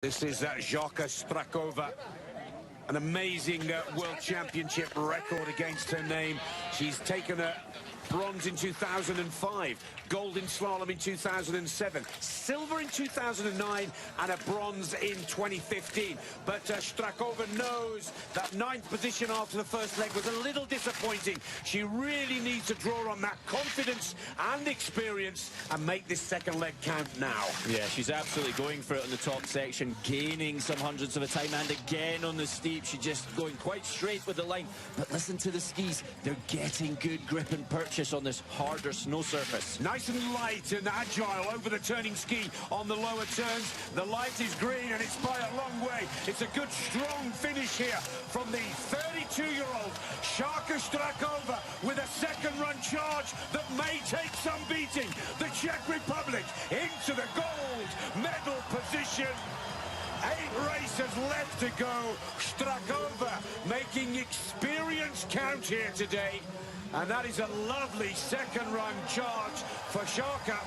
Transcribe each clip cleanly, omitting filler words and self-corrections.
This is Jaka Strakova, an amazing World Championship record against her name. She's taken a bronze in 2005, gold in slalom in 2007, silver in 2009, and a bronze in 2015. But Strakova knows that 9th position after the first leg was a little disappointing. She really needs to draw on that confidence and experience and make this second leg count now. Yeah, she's absolutely going for it on the top section, gaining some hundredths of a time, and again on the steep, she's just going quite straight with the line. But listen to the skis, they're getting good grip and purchase on this harder snow surface. Nice and light and agile over the turning ski on the lower turns. The light is green and it's by a long way. It's a good strong finish here from the 32-year-old Jaka Strakova with a second run charge that may take some beating. The Czech Republic into the gold medal position. 8 races left to go. Strakova making experience count here today. And that is a lovely second run charge for Jaka.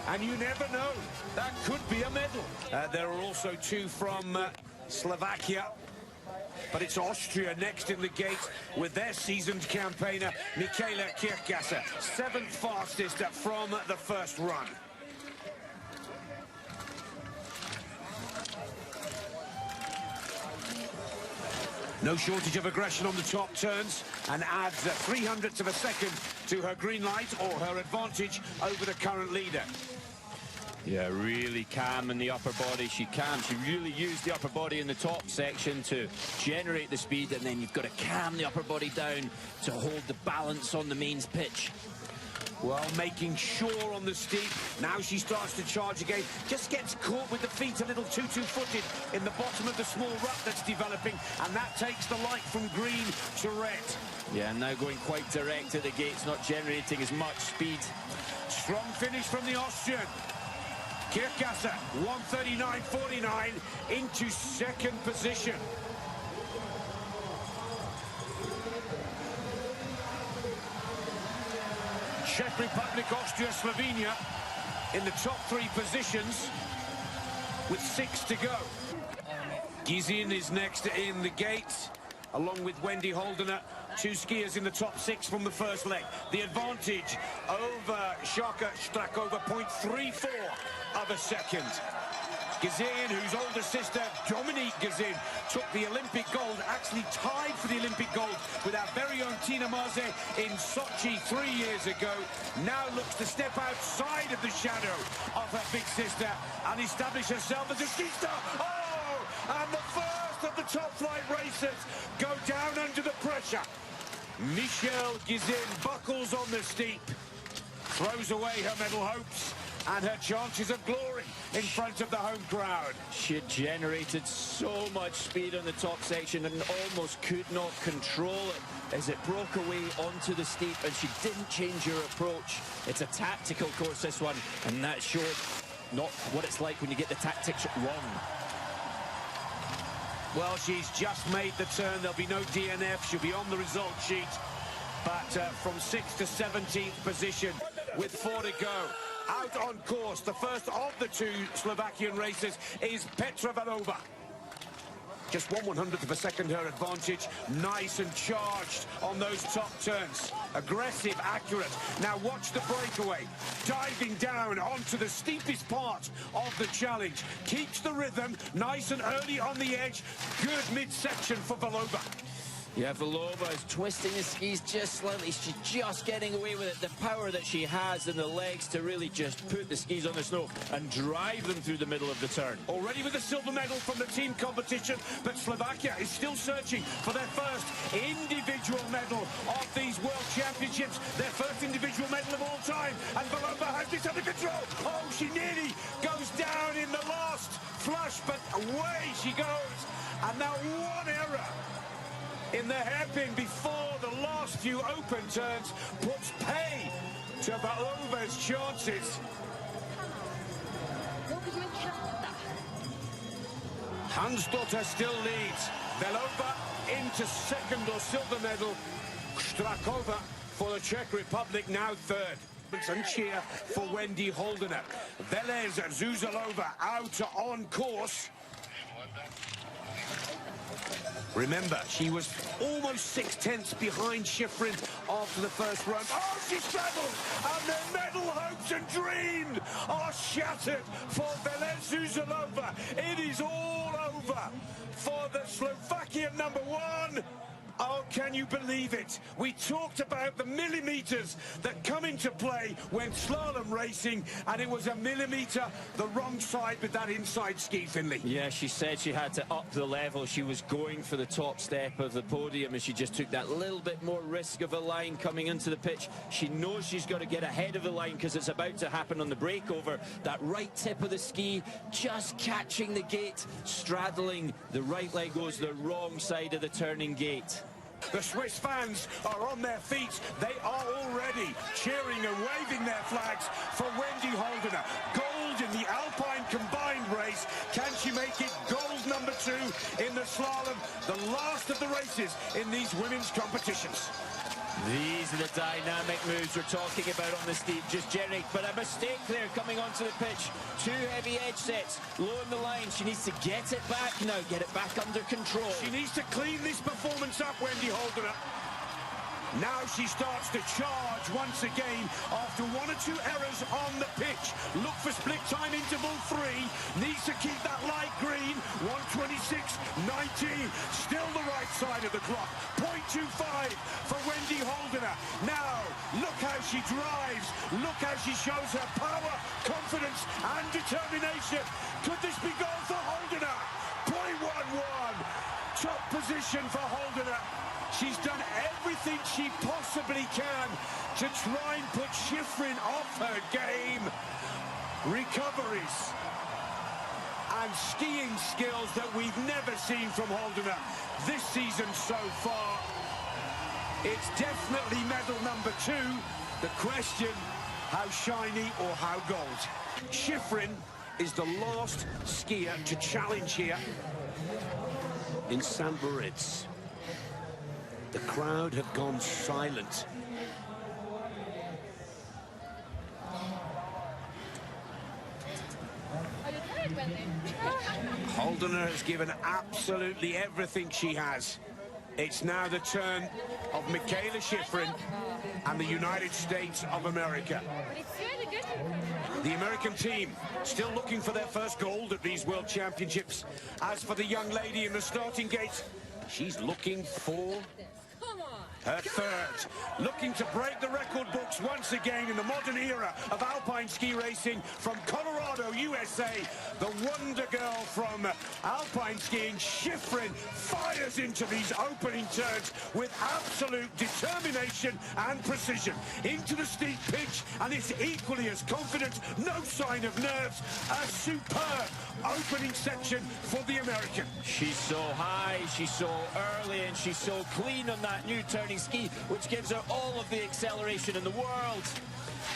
And you never know, that could be a medal. There are also 2 from Slovakia. But it's Austria next in the gate with their seasoned campaigner, Mikaela Shiffrin, 7th fastest from the first run. No shortage of aggression on the top turns, and adds 300ths of a second to her green light or her advantage over the current leader. Yeah, really calm in the upper body. She really used the upper body in the top section to generate the speed, and then you've got to calm the upper body down to hold the balance on the mains pitch. Well, making sure on the steep. Now she starts to charge again. Just gets caught with the feet a little too two-footed in the bottom of the small rut that's developing, and that takes the light from green to red. Yeah, now going quite direct at the gates, not generating as much speed. Strong finish from the Austrian. Shiffrin, 1:39.49 into second position. Czech Republic, Austria, Slovenia in the top 3 positions with 6 to go. Gizin is next in the gate, along with Wendy Holdener, 2 skiers in the top 6 from the first leg. The advantage over Jaka Strakova, 0.34 of a second. Gizin, whose older sister, Dominique Gizin, took the Olympic gold, actually tied for the Olympic gold with our very own Tina Maze in Sochi 3 years ago, now looks to step outside of the shadow of her big sister and establish herself as a ski star. Oh! And the first of the top flight racers go down under the pressure. Michelle Gizin buckles on the steep, throws away her medal hopes and her chances of glory in front of the home crowd. She had generated so much speed on the top section and almost could not control it as it broke away onto the steep, and she didn't change her approach. It's a tactical course, this one, and that showed not what it's like when you get the tactics wrong. Well, she's just made the turn. There'll be no DNF. She'll be on the result sheet. But from 6th to 17th position with 4 to go. Out on course, the first of the 2 Slovakian racers is Petra Valova. Just 1/100th of a second her advantage. Nice and charged on those top turns. Aggressive, accurate. Now watch the breakaway. Diving down onto the steepest part of the challenge. Keeps the rhythm, nice and early on the edge. Good midsection for Valova. Yeah, Valova is twisting the skis just slightly. She's just getting away with it. The power that she has in the legs to really just put the skis on the snow and drive them through the middle of the turn. Already with a silver medal from the team competition, but Slovakia is still searching for their first individual medal of these World Championships. Their first individual medal of all time. And Valova has this under control. Oh, she nearly goes down in the last flush, but away she goes. And now one error in the hairpin before the last few open turns puts pay to Valova's chances. Hansdotter still leads. Valova into second or silver medal. Strakova for the Czech Republic now 3rd. And cheer for Wendy Holdener. Velez Zuzalova out on course. Remember, she was almost 6/10 behind Shiffrin after the first run. Oh, she struggled, and their medal hopes and dreams are shattered for Venezuela. It is all over for the Slovakian #1. Oh, can you believe it? We talked about the millimeters that come into play when slalom racing, and it was a millimeter the wrong side with that inside ski, Finlay. Yeah, she said she had to up the level. She was going for the top step of the podium, and she just took that little bit more risk of a line coming into the pitch. She knows she's got to get ahead of the line because it's about to happen on the breakover. That right tip of the ski, just catching the gate, straddling. The right leg goes the wrong side of the turning gate. The Swiss fans are on their feet. They are already cheering and waving their flags for Wendy Holdener. Gold in the Alpine combined race. Can she make it gold #2 in the slalom? The last of the races in these women's competitions. These are the dynamic moves we're talking about on the steep. Just generic, but a mistake there coming onto the pitch. 2 heavy edge sets, low in the line. She needs to get it back now, get it back under control. She needs to clean this performance up, Wendy Holdener. Now she starts to charge once again after 1 or 2 errors on the pitch. Look for split time interval 3. Needs to keep that light green. 1:26.19. Still the right side of the clock. 0.25 for Wendy Holdener. Now, look how she drives. Look how she shows her power, confidence and determination. Could this be goal for Holdener? 0.11. Top position for Holdener. She's done everything she possibly can to try and put Shiffrin off her game. Recoveries and skiing skills that we've never seen from Holdener this season so far. It's definitely medal #2. The question, how shiny or how gold? Shiffrin is the last skier to challenge here in St. Moritz. The crowd have gone silent. Holdener has given absolutely everything she has. It's now the turn of Mikaela Shiffrin and the United States of America. The American team still looking for their first gold at these World Championships. As for the young lady in the starting gate, she's looking for her third, looking to break the record books once again in the modern era of alpine ski racing. From Colorado, USA, the wonder girl from alpine skiing, Shiffrin, fires into these opening turns with absolute determination and precision. Into the steep pitch, and it's equally as confident, no sign of nerves. A superb opening section for the American. She's so high, she's so early, and she's so clean on that new turning ski, which gives her all of the acceleration in the world.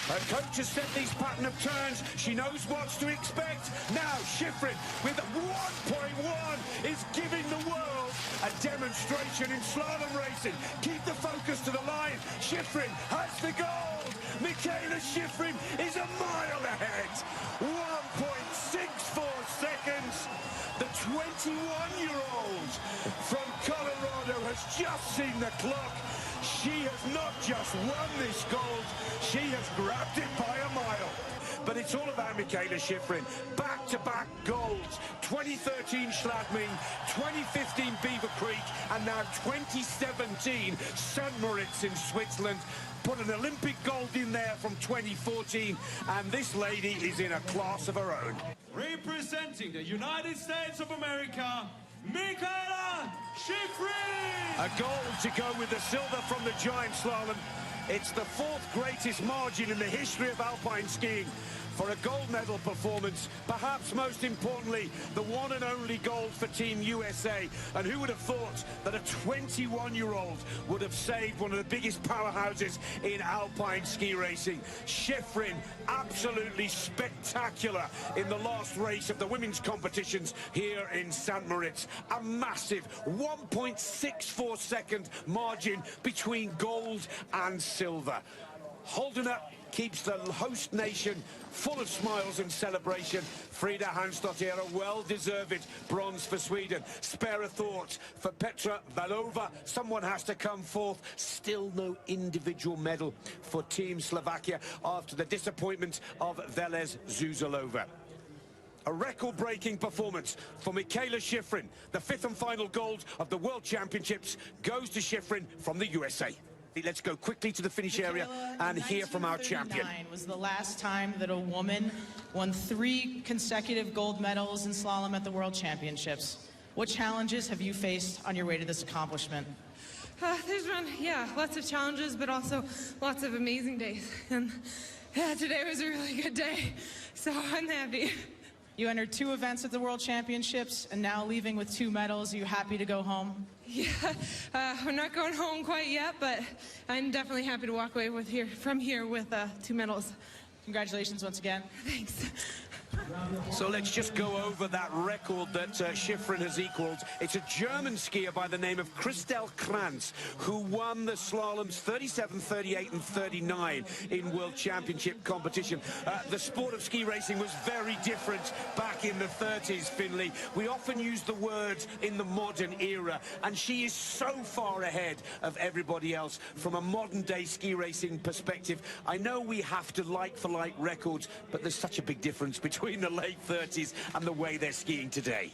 Her coach has set these pattern of turns. She knows what to expect. Now Shiffrin with 1.1 is giving the world a demonstration in slalom racing. Keep the focus to the line. Shiffrin has the gold. Mikaela Shiffrin is a mile ahead. 1.64 seconds. The 21-year-old from Colorado has just seen the clock. She has not just won this gold, she has grabbed it by a mile. But it's all about Mikaela Shiffrin. Back-to-back golds. 2013 Schladming, 2015 Beaver Creek, and now 2017 St. Moritz in Switzerland. Put an Olympic gold in there from 2014, and this lady is in a class of her own. Representing the United States of America, Mikaela Shiffrin! A gold to go with the silver from the giant slalom. It's the 4th greatest margin in the history of alpine skiing for a gold medal performance. Perhaps most importantly, the one and only gold for Team USA. And who would have thought that a 21-year-old would have saved one of the biggest powerhouses in alpine ski racing? Shiffrin, absolutely spectacular in the last race of the women's competitions here in St. Moritz. A massive 1.64 second margin between gold and silver. Holdener keeps the host nation full of smiles and celebration. Frida Hansdottir, a well-deserved bronze for Sweden. Spare a thought for Petra Valova. Someone has to come forth. Still no individual medal for Team Slovakia after the disappointment of Velez Zuzalova. A record-breaking performance for Mikaela Shiffrin. The 5th and final gold of the World Championships goes to Shiffrin from the USA. Let's go quickly to the finish area and hear from our champion. 1939 was the last time that a woman won 3 consecutive gold medals in slalom at the World Championships. What challenges have you faced on your way to this accomplishment? There's been, lots of challenges, but also lots of amazing days. And today was a really good day, so I'm happy. You entered 2 events at the World Championships, and now leaving with 2 medals. Are you happy to go home? Yeah, I'm not going home quite yet, but I'm definitely happy to walk away from here with 2 medals. Congratulations once again. Thanks. So let's just go over that record that Shiffrin has equaled. It's a German skier by the name of Christl Cranz who won the slaloms 37, 38 and 39 in World Championship competition. The sport of ski racing was very different back in the 30s, Finley. We often use the word in the modern era, and she is so far ahead of everybody else from a modern-day ski racing perspective. I know we have to like-for-like records, but there's such a big difference between the late 30s and the way they're skiing today.